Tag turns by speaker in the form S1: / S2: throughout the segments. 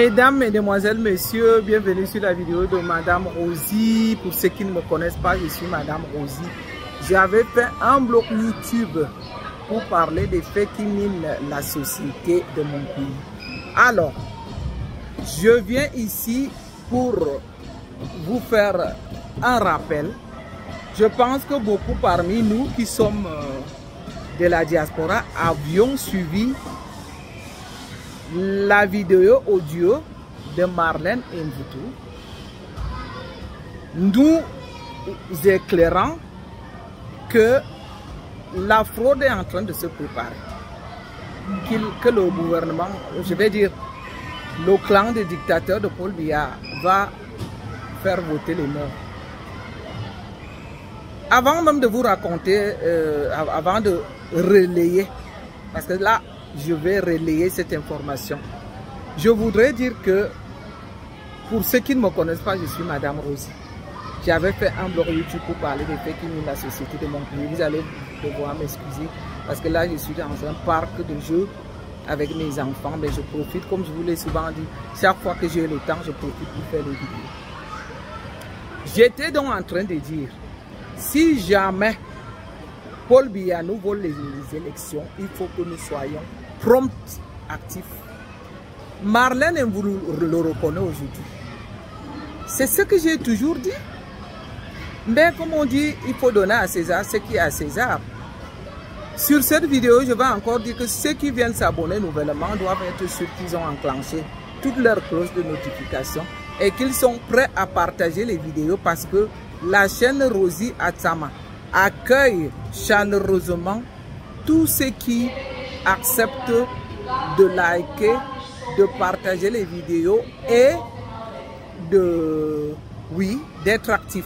S1: Mesdames, Mesdemoiselles, Messieurs, bienvenue sur la vidéo de Madame Rosie. Pour ceux qui ne me connaissent pas, je suis Madame Rosie. J'avais fait un blog YouTube pour parler des faits qui minent la société de mon pays. Alors, je viens ici pour vous faire un rappel. Je pense que beaucoup parmi nous qui sommes de la diaspora avions suivi la vidéo audio de Marlène Mvutu, nous éclairant que la fraude est en train de se préparer, que le gouvernement, je vais dire le clan des dictateurs de Paul Biya va faire voter les morts. Avant même de vous raconter, avant de relayer, parce que là, je vais relayer cette information. Je voudrais dire que, pour ceux qui ne me connaissent pas, je suis Madame Rosie. J'avais fait un blog YouTube pour parler des faits qui minent la société de mon pays. Vous allez devoir m'excuser, parce que là, je suis dans un parc de jeux avec mes enfants, mais je profite, comme je vous l'ai souvent dit, chaque fois que j'ai le temps, je profite pour faire des vidéos. J'étais donc en train de dire, si jamais Paul Biya nous vole les élections, il faut que nous soyons prompts, actifs. Marlène Mvutu le reconnaît aujourd'hui. C'est ce que j'ai toujours dit. Mais comme on dit, il faut donner à César ce qui est à César. Sur cette vidéo, je vais encore dire que ceux qui viennent s'abonner nouvellement doivent être sûrs qu'ils ont enclenché toutes leurs cloches de notification et qu'ils sont prêts à partager les vidéos parce que la chaîne Rosie Atsama accueille chaleureusement tous ceux qui acceptent de liker, de partager les vidéos et d'être actifs.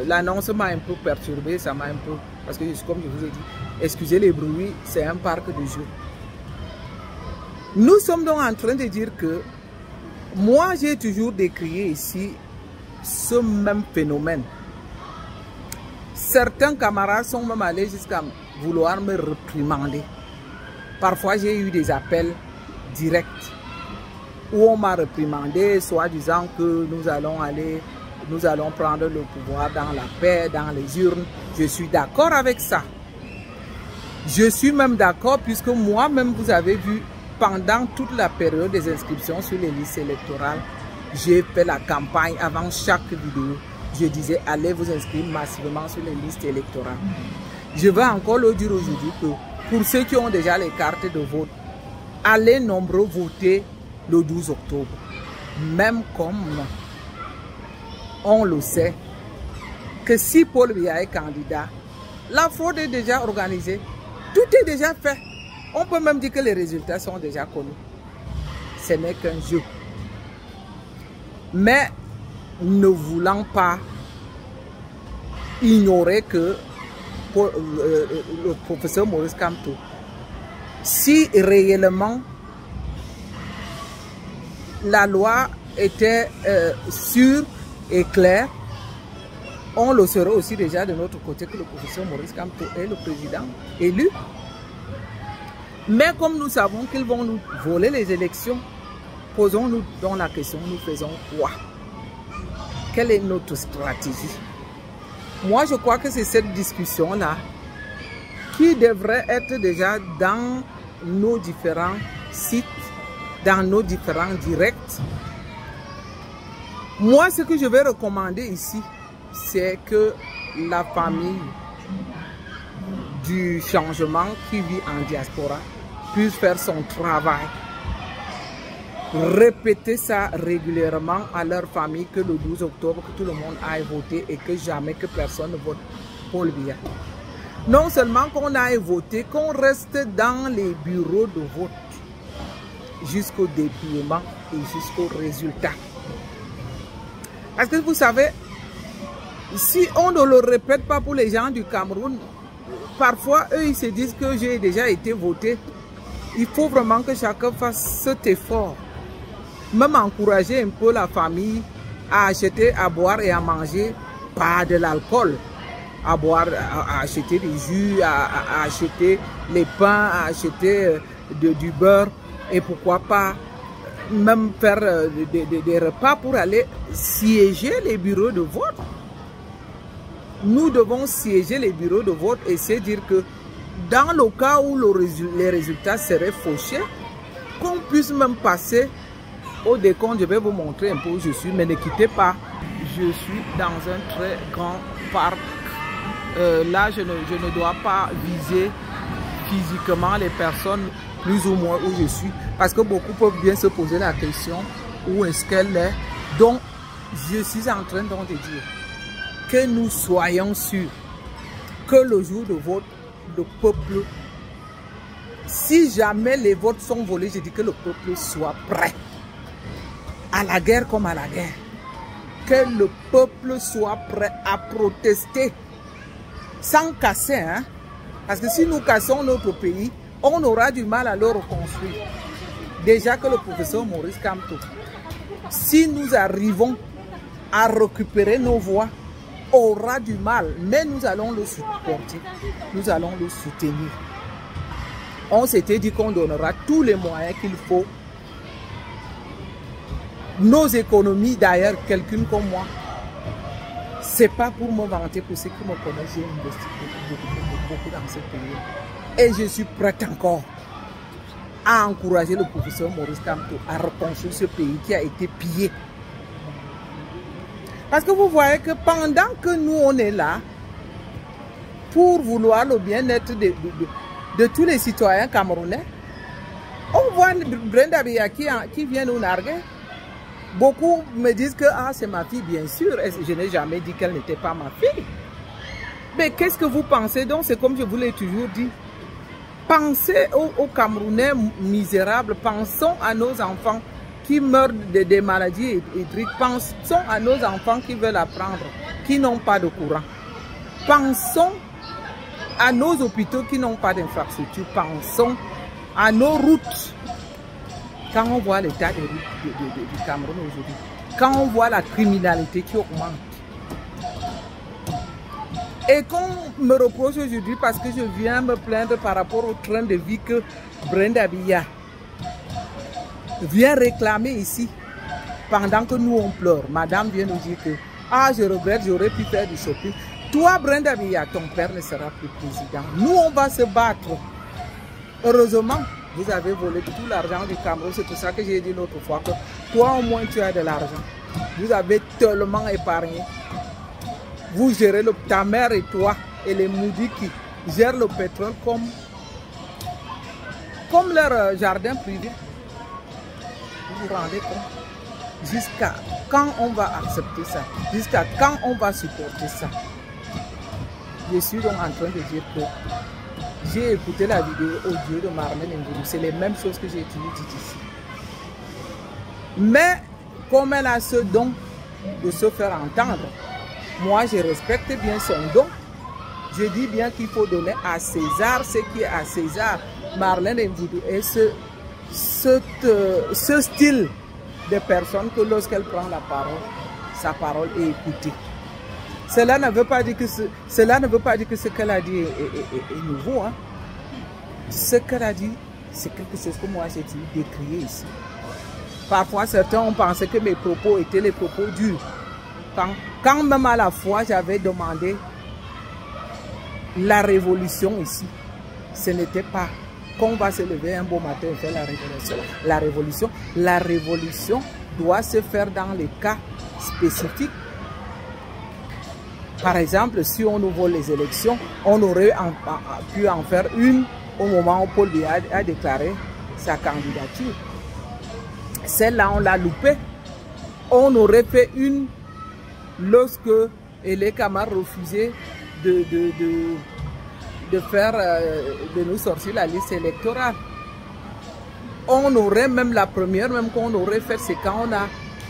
S1: L'annonce m'a un peu perturbé, ça m'a un peu, parce que comme je vous ai dit, excusez les bruits, c'est un parc de jeux. Nous sommes donc en train de dire que moi j'ai toujours décrié ici ce même phénomène. Certains camarades sont même allés jusqu'à vouloir me réprimander. Parfois, j'ai eu des appels directs où on m'a réprimandé, soit disant que nous allons prendre le pouvoir dans la paix, dans les urnes. Je suis d'accord avec ça. Je suis même d'accord puisque moi-même, vous avez vu, pendant toute la période des inscriptions sur les listes électorales, j'ai fait la campagne avant chaque vidéo. Je disais, allez vous inscrire massivement sur les listes électorales. Je vais encore le dire aujourd'hui que pour ceux qui ont déjà les cartes de vote, allez nombreux voter le 12 octobre. Même comme on le sait, que si Paul Biya est candidat, la fraude est déjà organisée. Tout est déjà fait. On peut même dire que les résultats sont déjà connus. Ce n'est qu'un jeu. Mais ne voulant pas ignorer que le professeur Maurice Kamto, si réellement la loi était sûre et claire, on le saurait aussi déjà de notre côté que le professeur Maurice Kamto est le président élu. Mais comme nous savons qu'ils vont nous voler les élections, posons-nous donc la question, nous faisons quoi? Quelle est notre stratégie? Moi, je crois que c'est cette discussion-là qui devrait être déjà dans nos différents sites, dans nos différents directs. Moi, ce que je vais recommander ici, c'est que la famille du changement qui vit en diaspora puisse faire son travail. Répéter ça régulièrement à leur famille que le 12 octobre, que tout le monde aille voter et que jamais que personne ne vote Paul Biya. Non seulement qu'on aille voter, qu'on reste dans les bureaux de vote jusqu'au dépouillement et jusqu'au résultat. Parce que vous savez, si on ne le répète pas pour les gens du Cameroun, parfois eux ils se disent que j'ai déjà été voté. Il faut vraiment que chacun fasse cet effort. Même encourager un peu la famille à acheter, à boire et à manger, pas de l'alcool, à boire, à acheter des jus, à acheter les pains, à acheter du beurre et pourquoi pas même faire des repas pour aller siéger les bureaux de vote. Nous devons siéger les bureaux de vote et c'est dire que dans le cas où les résultats seraient fauchés, qu'on puisse même passer au décompte. Je vais vous montrer un peu où je suis, mais ne quittez pas. Je suis dans un très grand parc. Là, je ne dois pas viser physiquement les personnes plus ou moins où je suis, parce que beaucoup peuvent bien se poser la question où est-ce qu'elle est. Donc, je suis en train donc de dire que nous soyons sûrs que le jour de vote, le peuple, si jamais les votes sont volés, je dis que le peuple soit prêt à la guerre comme à la guerre. Que le peuple soit prêt à protester sans casser, hein? Parce que si nous cassons notre pays, on aura du mal à le reconstruire. Déjà que le professeur Maurice Kamto, si nous arrivons à récupérer nos voix, aura du mal, mais nous allons le supporter, nous allons le soutenir. On s'était dit qu'on donnera tous les moyens qu'il faut. Nos économies, d'ailleurs, quelqu'un comme moi, c'est pas pour me vanter, pour ceux qui me connaissent, j'ai investi beaucoup dans ce pays. Et je suis prête encore à encourager le professeur Maurice Kamto à reconstruire ce pays qui a été pillé. Parce que vous voyez que pendant que nous on est là, pour vouloir le bien-être de tous les citoyens camerounais, on voit Brenda Biya qui vient nous narguer. Beaucoup me disent que c'est ma fille, bien sûr. Je n'ai jamais dit qu'elle n'était pas ma fille. Mais qu'est-ce que vous pensez donc? C'est comme je vous l'ai toujours dit. Pensez aux Camerounais misérables. Pensons à nos enfants qui meurent des maladies hydriques. Pensons à nos enfants qui veulent apprendre, qui n'ont pas de courant. Pensons à nos hôpitaux qui n'ont pas d'infrastructure. Pensons à nos routes. Quand on voit l'état des routes du Cameroun aujourd'hui, quand on voit la criminalité qui augmente, et qu'on me reproche aujourd'hui parce que je viens me plaindre par rapport au train de vie que Brenda Biya vient réclamer ici, pendant que nous on pleure. Madame vient nous dire que je regrette, j'aurais pu faire du shopping. Toi Brenda Biya, ton père ne sera plus président. Nous on va se battre. Heureusement, vous avez volé tout l'argent du Cameroun. C'est pour ça que j'ai dit l'autre fois que toi au moins tu as de l'argent. Vous avez tellement épargné. Vous gérez ta mère et toi et les maudits qui gèrent le pétrole comme leur jardin privé. Vous vous rendez compte? Jusqu'à quand on va accepter ça? Jusqu'à quand on va supporter ça? Je suis donc en train de dire que j'ai écouté la vidéo audio de Marlène Ngoudou. C'est les mêmes choses que j'ai dites ici. Mais comme elle a ce don de se faire entendre, moi je respecte bien son don. Je dis bien qu'il faut donner à César ce qui est à César. Marlène Ngoudou est ce style de personne que lorsqu'elle prend la parole, sa parole est écoutée. Cela ne veut pas dire que ce qu'elle a dit est nouveau. Hein. Ce qu'elle a dit, c'est quelque chose que moi j'ai décrié ici. Parfois, certains ont pensé que mes propos étaient les propos durs. Quand même à la fois, j'avais demandé la révolution ici. Ce n'était pas qu'on va se lever un beau matin et faire la révolution. La révolution doit se faire dans les cas spécifiques. Par exemple, si on ouvre les élections, on aurait pu en faire une au moment où Paul Biya a déclaré sa candidature. Celle-là, on l'a loupée. On aurait fait une lorsque les camarades refusaient de nous sortir la liste électorale. On aurait même la première, même qu'on aurait fait, c'est quand on a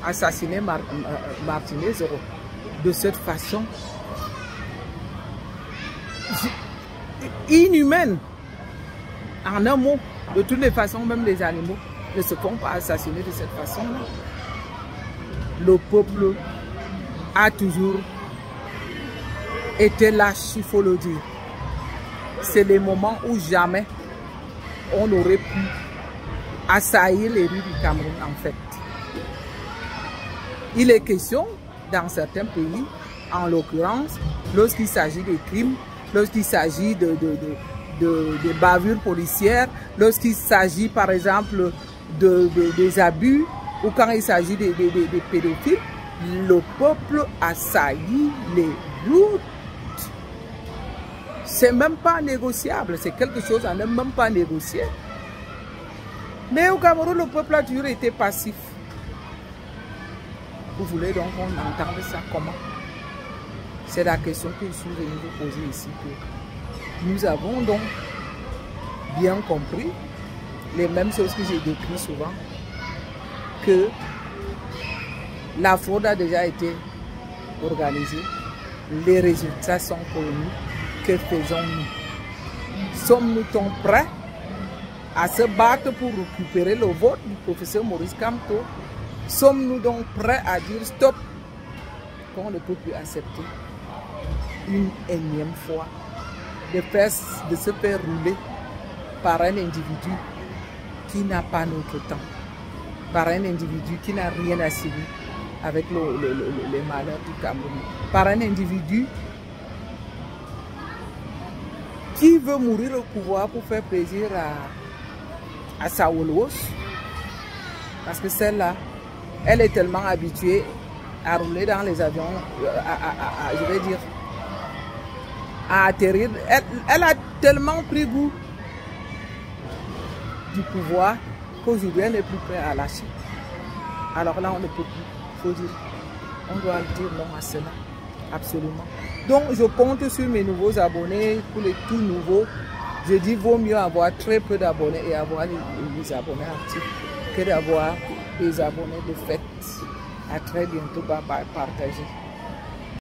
S1: assassiné Martinez Zoro. De cette façon inhumaine. En un mot, de toutes les façons, même les animaux ne se font pas assassiner de cette façon-là. Le peuple a toujours été lâche, il faut le dire. C'est les moments où jamais on aurait pu assaillir les rues du Cameroun en fait. Il est question dans certains pays, en l'occurrence, lorsqu'il s'agit de crimes, lorsqu'il s'agit de bavures policières, lorsqu'il s'agit par exemple des abus ou quand il s'agit des pédophiles, le peuple assaillit les routes. C'est même pas négociable, c'est quelque chose à ne même pas négocier. Mais au Cameroun, le peuple a toujours été passif. Vous voulez donc qu'on entende ça comment? C'est la question que je suis venu vous poser ici. Que nous avons donc bien compris les mêmes choses que j'ai décrites souvent, que la fraude a déjà été organisée, les résultats sont connus. Que faisons-nous? Sommes-nous donc prêts à se battre pour récupérer le vote du professeur Maurice Kamto? Sommes-nous donc prêts à dire stop, qu'on ne peut plus accepter une énième fois de se faire rouler par un individu qui n'a pas notre temps, par un individu qui n'a rien à subir avec les malheurs du Cameroun, par un individu qui veut mourir au pouvoir pour faire plaisir à sa Wolwos, parce que celle-là, elle est tellement habituée à rouler dans les avions, je vais dire, à atterrir. Elle a tellement pris goût du pouvoir qu'aujourd'hui elle n'est plus prête à lâcher. Alors là, on ne peut plus, faut dire, on doit dire non à cela, absolument. Donc je compte sur mes nouveaux abonnés, pour les tout nouveaux. Je dis vaut mieux avoir très peu d'abonnés et avoir les abonnés actifs que d'avoir des abonnés de fait. À très bientôt, bye bye, partagez.